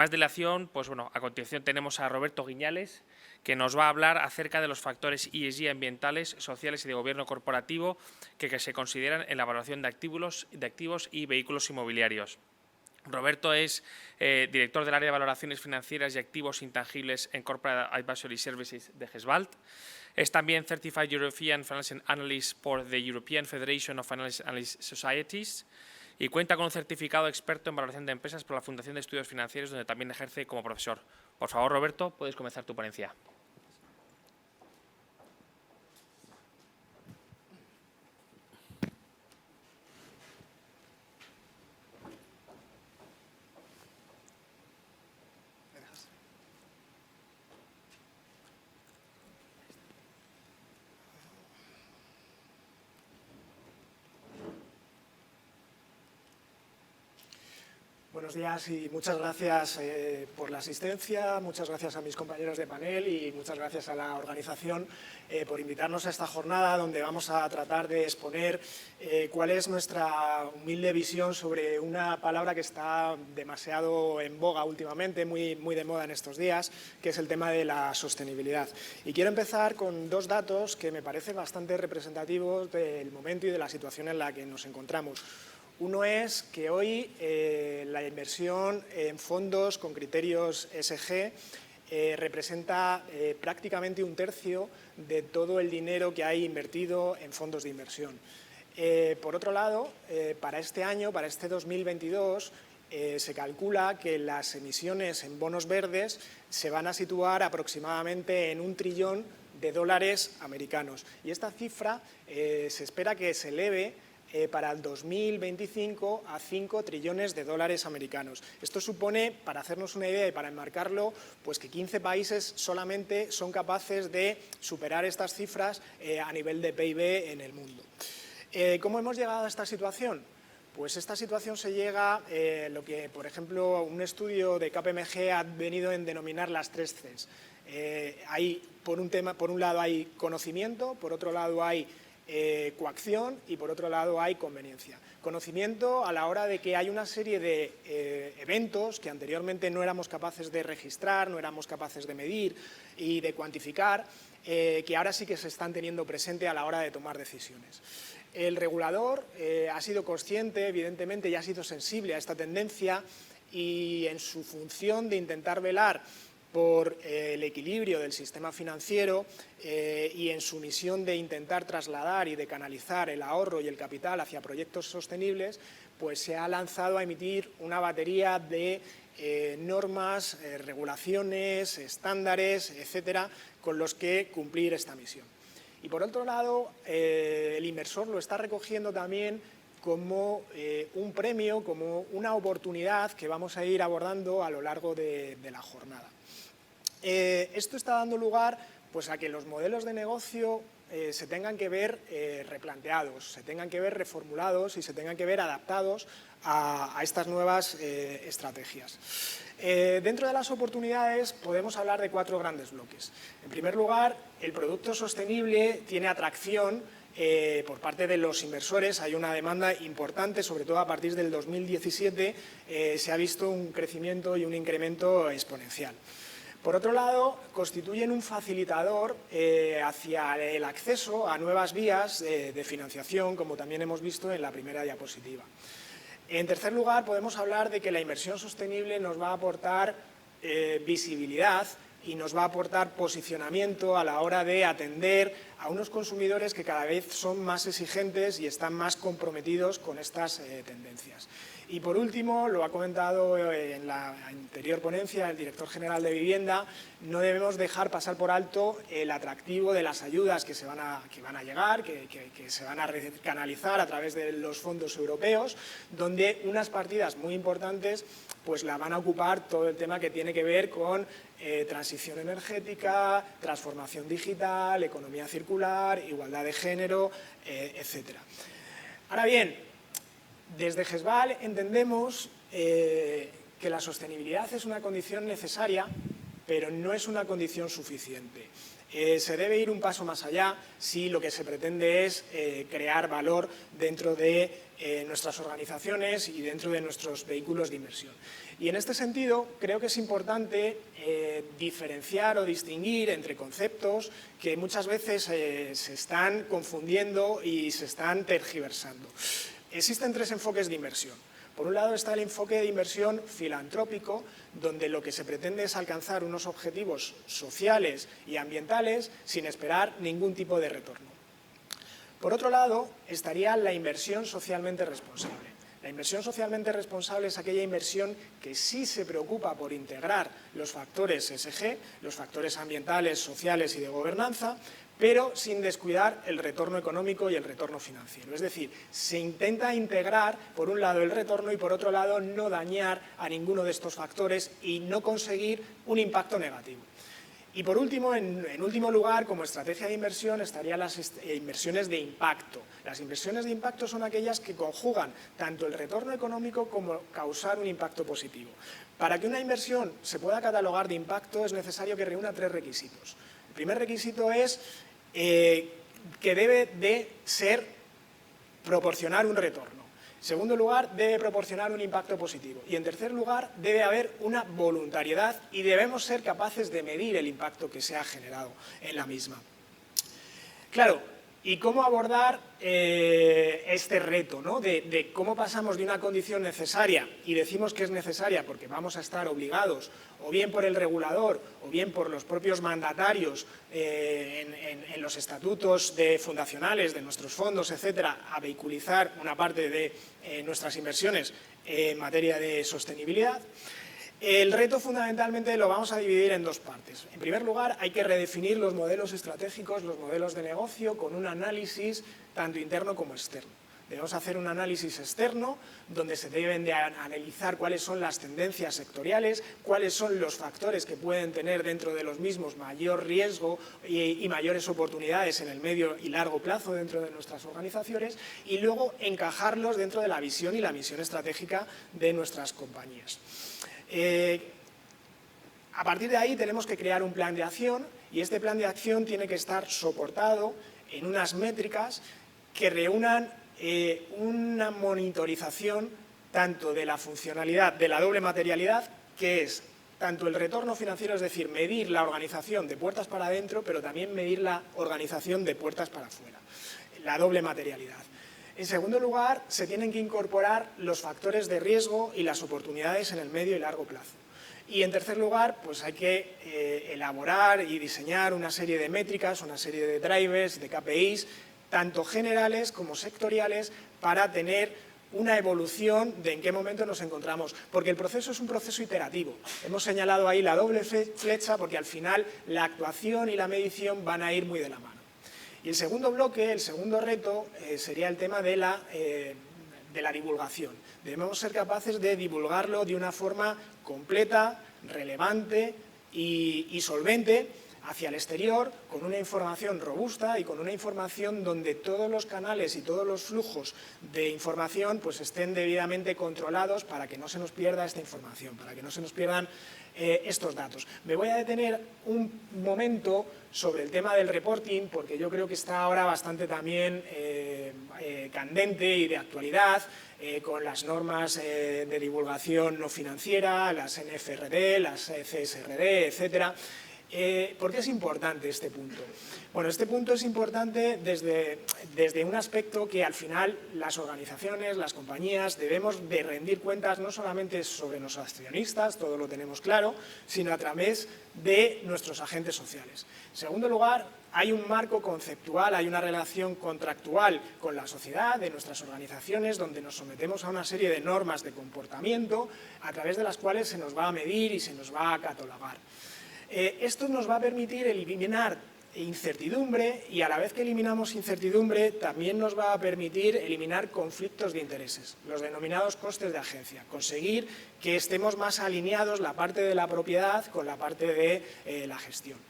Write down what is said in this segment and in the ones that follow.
Más dilación, pues bueno, a continuación tenemos a Roberto Guiñales, que nos va a hablar acerca de los factores ESG ambientales, sociales y de gobierno corporativo que se consideran en la evaluación de activos y vehículos inmobiliarios. Roberto es director del área de valoraciones financieras y activos intangibles en Corporate Advisory Services de GESBALT. Es también Certified European Financial Analyst por the European Federation of Financial Analyst Societies y cuenta con un certificado experto en valoración de empresas por la Fundación de Estudios Financieros, donde también ejerce como profesor. Por favor, Roberto, puedes comenzar tu ponencia. Buenos días y muchas gracias por la asistencia, muchas gracias a mis compañeros de panel y muchas gracias a la organización por invitarnos a esta jornada donde vamos a tratar de exponer cuál es nuestra humilde visión sobre una palabra que está demasiado en boga últimamente, muy de moda en estos días, que es el tema de la sostenibilidad. Y quiero empezar con dos datos que me parecen bastante representativos del momento y de la situación en la que nos encontramos. Uno es que hoy la inversión en fondos con criterios ESG representa prácticamente un tercio de todo el dinero que hay invertido en fondos de inversión. Por otro lado, para este año, para este 2022, se calcula que las emisiones en bonos verdes se van a situar aproximadamente en $1 trillón americanos. Y esta cifra se espera que se eleve para el 2025 a $5 trillones americanos. Esto supone, para hacernos una idea y para enmarcarlo, pues que 15 países solamente son capaces de superar estas cifras a nivel de PIB en el mundo. ¿Cómo hemos llegado a esta situación? Pues esta situación se llega lo que, por ejemplo, un estudio de KPMG ha venido en denominar las 3 Cs. Por un lado hay conocimiento, por otro lado hay coacción y por otro lado hay conveniencia. Conocimiento a la hora de que hay una serie de eventos que anteriormente no éramos capaces de registrar, no éramos capaces de medir y de cuantificar, que ahora sí que se están teniendo presente a la hora de tomar decisiones. El regulador ha sido consciente, evidentemente, y ha sido sensible a esta tendencia y en su función de intentar velar por el equilibrio del sistema financiero y en su misión de intentar trasladar y de canalizar el ahorro y el capital hacia proyectos sostenibles, pues se ha lanzado a emitir una batería de normas, regulaciones, estándares, etcétera, con los que cumplir esta misión. Y por otro lado, el inversor lo está recogiendo también como un premio, como una oportunidad que vamos a ir abordando a lo largo de la jornada. Esto está dando lugar pues, a que los modelos de negocio se tengan que ver replanteados, se tengan que ver reformulados y se tengan que ver adaptados a estas nuevas estrategias. Dentro de las oportunidades podemos hablar de 4 grandes bloques. En primer lugar, el producto sostenible tiene atracción por parte de los inversores. Hay una demanda importante, sobre todo a partir del 2017 se ha visto un crecimiento y un incremento exponencial. Por otro lado, constituyen un facilitador hacia el acceso a nuevas vías de financiación, como también hemos visto en la primera diapositiva. En tercer lugar, podemos hablar de que la inversión sostenible nos va a aportar visibilidad y nos va a aportar posicionamiento a la hora de atender a unos consumidores que cada vez son más exigentes y están más comprometidos con estas tendencias. Y por último, lo ha comentado en la anterior ponencia el director general de Vivienda, no debemos dejar pasar por alto el atractivo de las ayudas que van a llegar, que se van a canalizar a través de los fondos europeos, donde unas partidas muy importantes pues la van a ocupar todo el tema que tiene que ver con transición energética, transformación digital, economía circular, igualdad de género, etcétera. Ahora bien, desde GESBALT entendemos que la sostenibilidad es una condición necesaria, pero no es una condición suficiente. se debe ir un paso más allá si lo que se pretende es crear valor dentro de nuestras organizaciones y dentro de nuestros vehículos de inversión. Y en este sentido creo que es importante diferenciar o distinguir entre conceptos que muchas veces se están confundiendo y se están tergiversando. Existen tres enfoques de inversión. Por un lado está el enfoque de inversión filantrópico, donde lo que se pretende es alcanzar unos objetivos sociales y ambientales sin esperar ningún tipo de retorno. Por otro lado, estaría la inversión socialmente responsable. La inversión socialmente responsable es aquella inversión que sí se preocupa por integrar los factores ESG, los factores ambientales, sociales y de gobernanza, pero sin descuidar el retorno económico y el retorno financiero. Es decir, se intenta integrar, por un lado, el retorno y, por otro lado, no dañar a ninguno de estos factores y no conseguir un impacto negativo. Y, por último, en último lugar, como estrategia de inversión, estarían las inversiones de impacto. Las inversiones de impacto son aquellas que conjugan tanto el retorno económico como causar un impacto positivo. Para que una inversión se pueda catalogar de impacto es necesario que reúna tres requisitos. El primer requisito es que debe de proporcionar un retorno. En segundo lugar, debe proporcionar un impacto positivo. Y en tercer lugar, debe haber una voluntariedad y debemos ser capaces de medir el impacto que se ha generado en la misma. Claro, ¿y cómo abordar este reto, ¿no? de cómo pasamos de una condición necesaria, y decimos que es necesaria porque vamos a estar obligados, o bien por el regulador, o bien por los propios mandatarios en los estatutos fundacionales de nuestros fondos, etcétera, a vehiculizar una parte de nuestras inversiones en materia de sostenibilidad? El reto fundamentalmente lo vamos a dividir en dos partes. En primer lugar, hay que redefinir los modelos estratégicos, los modelos de negocio, con un análisis tanto interno como externo. Debemos hacer un análisis externo donde se deben de analizar cuáles son las tendencias sectoriales, cuáles son los factores que pueden tener dentro de los mismos mayor riesgo y mayores oportunidades en el medio y largo plazo dentro de nuestras organizaciones, y luego encajarlos dentro de la visión y la misión estratégica de nuestras compañías. A partir de ahí tenemos que crear un plan de acción, y este plan de acción tiene que estar soportado en unas métricas que reúnan una monitorización tanto de la funcionalidad, de la doble materialidad, que es tanto el retorno financiero, es decir, medir la organización de puertas para adentro, pero también medir la organización de puertas para afuera, la doble materialidad. En segundo lugar, se tienen que incorporar los factores de riesgo y las oportunidades en el medio y largo plazo. Y en tercer lugar, pues hay que elaborar y diseñar una serie de métricas, una serie de drivers, de KPIs, tanto generales como sectoriales, para tener una evolución de en qué momento nos encontramos. Porque el proceso es un proceso iterativo. Hemos señalado ahí la doble flecha porque al final la actuación y la medición van a ir muy de la mano. Y el segundo bloque, el segundo reto, sería el tema de la divulgación. Debemos ser capaces de divulgarlo de una forma completa, relevante y solvente hacia el exterior, con una información robusta y con una información donde todos los canales y todos los flujos de información pues estén debidamente controlados para que no se nos pierda esta información, para que no se nos pierdan estos datos. Me voy a detener un momento sobre el tema del reporting, porque yo creo que está ahora bastante también candente y de actualidad, con las normas de divulgación no financiera, las NFRD, las CSRD, etcétera. ¿Por qué es importante este punto? Bueno, este punto es importante desde un aspecto que al final las organizaciones, las compañías, debemos de rendir cuentas no solamente sobre nuestros accionistas, todo lo tenemos claro, sino a través de nuestros agentes sociales. En segundo lugar, hay un marco conceptual, hay una relación contractual con la sociedad, de nuestras organizaciones, donde nos sometemos a una serie de normas de comportamiento a través de las cuales se nos va a medir y se nos va a catalogar. Esto nos va a permitir eliminar incertidumbre y a la vez que eliminamos incertidumbre también nos va a permitir eliminar conflictos de intereses, los denominados costes de agencia, conseguir que estemos más alineados la parte de la propiedad con la parte de la gestión.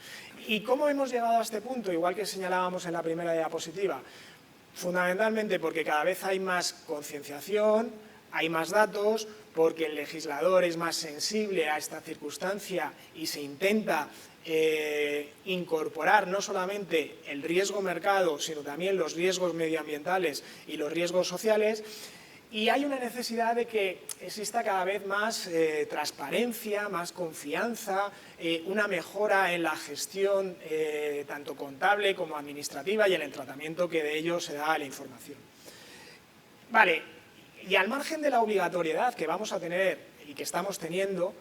¿Y cómo hemos llegado a este punto? Igual que señalábamos en la primera diapositiva, fundamentalmente porque cada vez hay más concienciación, hay más datos, porque el legislador es más sensible a esta circunstancia y se intenta incorporar no solamente el riesgo mercado, sino también los riesgos medioambientales y los riesgos sociales. Y hay una necesidad de que exista cada vez más transparencia, más confianza, una mejora en la gestión tanto contable como administrativa y en el tratamiento que de ello se da a la información. Vale, y al margen de la obligatoriedad que vamos a tener y que estamos teniendo,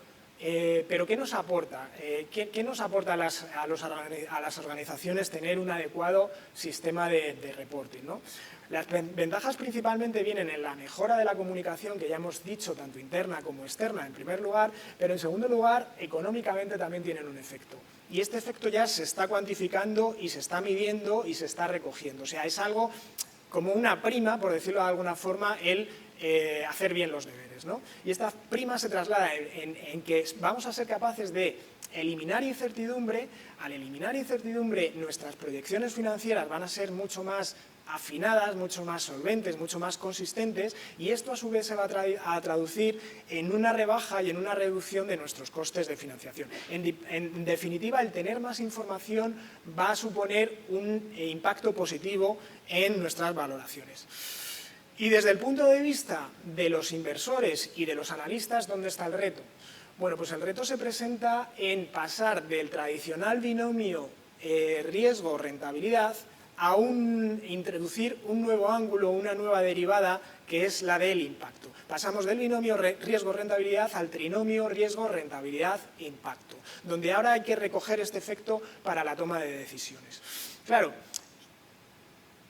pero ¿qué nos aporta? ¿Qué nos aporta a las organizaciones tener un adecuado sistema de reporting, ¿no? Las ventajas principalmente vienen en la mejora de la comunicación, que ya hemos dicho, tanto interna como externa, en primer lugar, pero en segundo lugar, económicamente también tienen un efecto. Y este efecto ya se está cuantificando y se está midiendo y se está recogiendo. O sea, es algo como una prima, por decirlo de alguna forma, el hacer bien los deberes, ¿no? Y esta prima se traslada en que vamos a ser capaces de eliminar incertidumbre. Al eliminar incertidumbre, nuestras proyecciones financieras van a ser mucho más afinadas, mucho más solventes, mucho más consistentes, y esto a su vez se va a traducir en una rebaja y en una reducción de nuestros costes de financiación. En definitiva, el tener más información va a suponer un impacto positivo en nuestras valoraciones. Y desde el punto de vista de los inversores y de los analistas, ¿dónde está el reto? Bueno, pues el reto se presenta en pasar del tradicional binomio riesgo-rentabilidad a introducir un nuevo ángulo, una nueva derivada, que es la del impacto. Pasamos del binomio riesgo-rentabilidad al trinomio riesgo-rentabilidad-impacto, donde ahora hay que recoger este efecto para la toma de decisiones. Claro,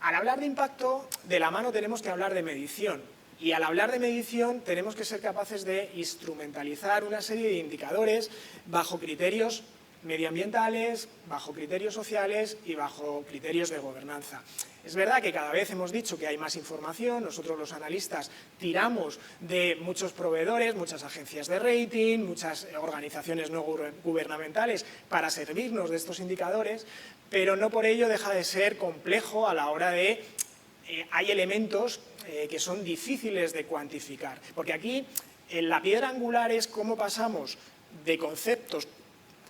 al hablar de impacto, de la mano tenemos que hablar de medición. Y al hablar de medición tenemos que ser capaces de instrumentalizar una serie de indicadores bajo criterios medioambientales, bajo criterios sociales y bajo criterios de gobernanza. Es verdad que cada vez hemos dicho que hay más información, nosotros los analistas tiramos de muchos proveedores, muchas agencias de rating, muchas organizaciones no gubernamentales para servirnos de estos indicadores, pero no por ello deja de ser complejo a la hora de… hay elementos que son difíciles de cuantificar, porque aquí la piedra angular es cómo pasamos de conceptos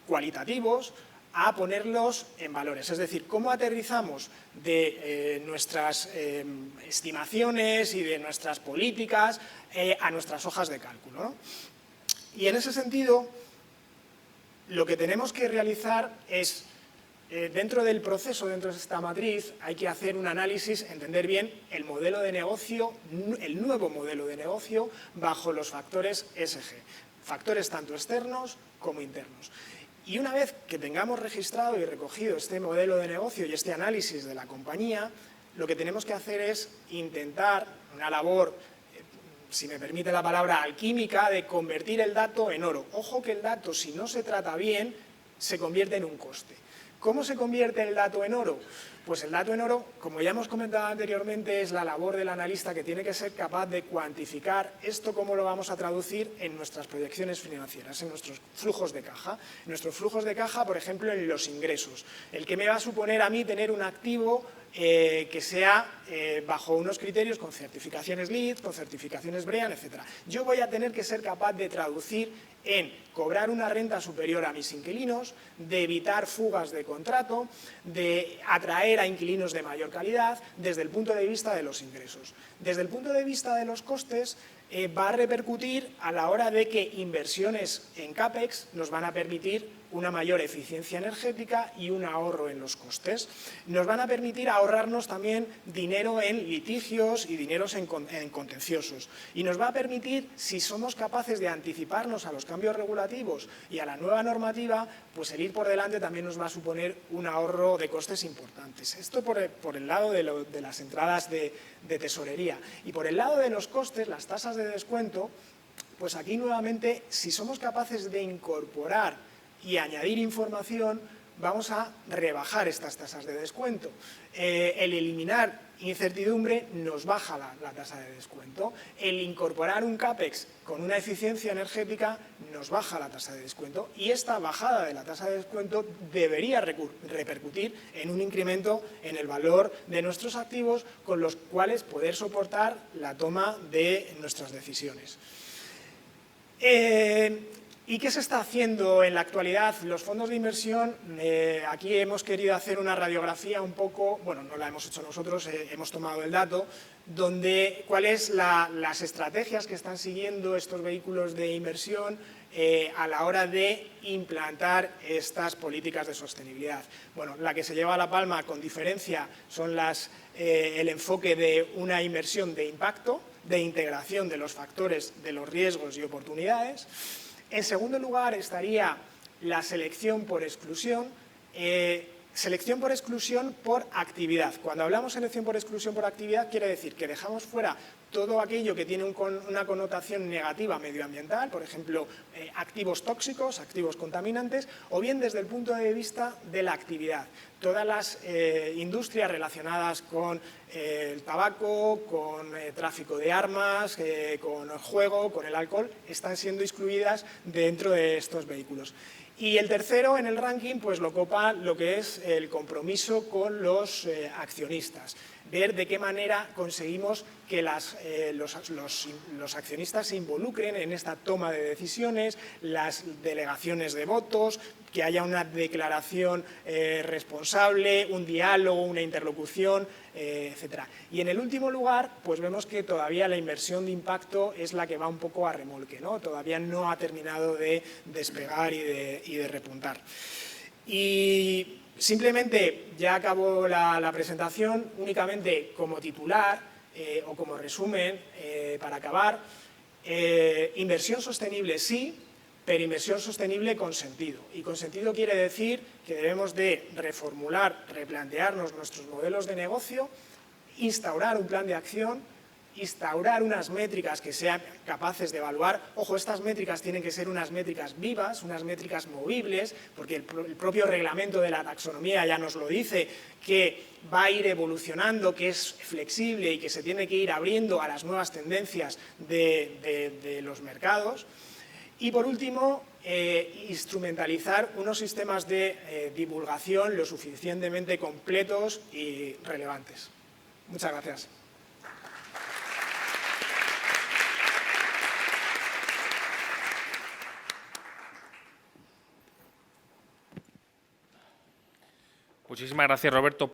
cualitativos a ponerlos en valores, es decir, cómo aterrizamos de nuestras estimaciones y de nuestras políticas a nuestras hojas de cálculo, ¿no? Y en ese sentido, lo que tenemos que realizar es, dentro del proceso, dentro de esta matriz, hay que hacer un análisis, entender bien el modelo de negocio, el nuevo modelo de negocio bajo los factores ESG, factores tanto externos como internos. Y una vez que tengamos registrado y recogido este modelo de negocio y este análisis de la compañía, lo que tenemos que hacer es intentar una labor, si me permite la palabra, alquímica, de convertir el dato en oro. Ojo que el dato, si no se trata bien, se convierte en un coste. ¿Cómo se convierte el dato en oro? Pues el dato en oro, como ya hemos comentado anteriormente, es la labor del analista que tiene que ser capaz de cuantificar esto, cómo lo vamos a traducir en nuestras proyecciones financieras, en nuestros flujos de caja. En nuestros flujos de caja, por ejemplo, en los ingresos. El que me va a suponer a mí tener un activo que sea bajo unos criterios con certificaciones LEED, con certificaciones BREEAM, etc. Yo voy a tener que ser capaz de traducir en cobrar una renta superior a mis inquilinos, de evitar fugas de contrato, de atraer a inquilinos de mayor calidad desde el punto de vista de los ingresos. Desde el punto de vista de los costes, va a repercutir a la hora de que inversiones en CAPEX nos van a permitir una mayor eficiencia energética y un ahorro en los costes. Nos van a permitir ahorrarnos también dinero en litigios y dineros en contenciosos. Y nos va a permitir, si somos capaces de anticiparnos a los cambios regulativos y a la nueva normativa, pues el ir por delante también nos va a suponer un ahorro de costes importantes. Esto por el lado de las entradas de tesorería. Y por el lado de los costes, las tasas de descuento, pues aquí nuevamente, si somos capaces de incorporar y añadir información, vamos a rebajar estas tasas de descuento. El eliminar incertidumbre nos baja la tasa de descuento. El incorporar un CAPEX con una eficiencia energética nos baja la tasa de descuento y esta bajada de la tasa de descuento debería repercutir en un incremento en el valor de nuestros activos con los cuales poder soportar la toma de nuestras decisiones. ¿Y qué se está haciendo en la actualidad? Los fondos de inversión, aquí hemos querido hacer una radiografía un poco, bueno, no la hemos hecho nosotros, hemos tomado el dato, donde cuáles las estrategias que están siguiendo estos vehículos de inversión a la hora de implantar estas políticas de sostenibilidad. Bueno, la que se lleva la palma con diferencia son el enfoque de una inversión de impacto, de integración de los factores de los riesgos y oportunidades. En segundo lugar estaría la selección por exclusión. Selección por exclusión por actividad. Cuando hablamos de selección por exclusión por actividad, quiere decir que dejamos fuera todo aquello que tiene una connotación negativa medioambiental, por ejemplo, activos tóxicos, activos contaminantes, o bien desde el punto de vista de la actividad. Todas las industrias relacionadas con el tabaco, con tráfico de armas, con el juego, con el alcohol, están siendo excluidas dentro de estos vehículos. Y el tercero en el ranking pues lo copa lo que es el compromiso con los accionistas. Ver de qué manera conseguimos que los accionistas se involucren en esta toma de decisiones, las delegaciones de votos, que haya una declaración responsable, un diálogo, una interlocución, etcétera. Y en el último lugar, pues vemos que todavía la inversión de impacto es la que va un poco a remolque, ¿no? Todavía no ha terminado de despegar y de repuntar. Y simplemente, ya acabó la presentación, únicamente como titular o como resumen, para acabar, inversión sostenible sí, pero inversión sostenible con sentido. Y con sentido quiere decir que debemos de reformular, replantearnos nuestros modelos de negocio, instaurar un plan de acción, instaurar unas métricas que sean capaces de evaluar. Ojo, estas métricas tienen que ser unas métricas vivas, unas métricas movibles, porque el propio reglamento de la taxonomía ya nos lo dice, que va a ir evolucionando, que es flexible y que se tiene que ir abriendo a las nuevas tendencias de los mercados. Y por último, instrumentalizar unos sistemas de divulgación lo suficientemente completos y relevantes. Muchas gracias. Muchísimas gracias, Roberto.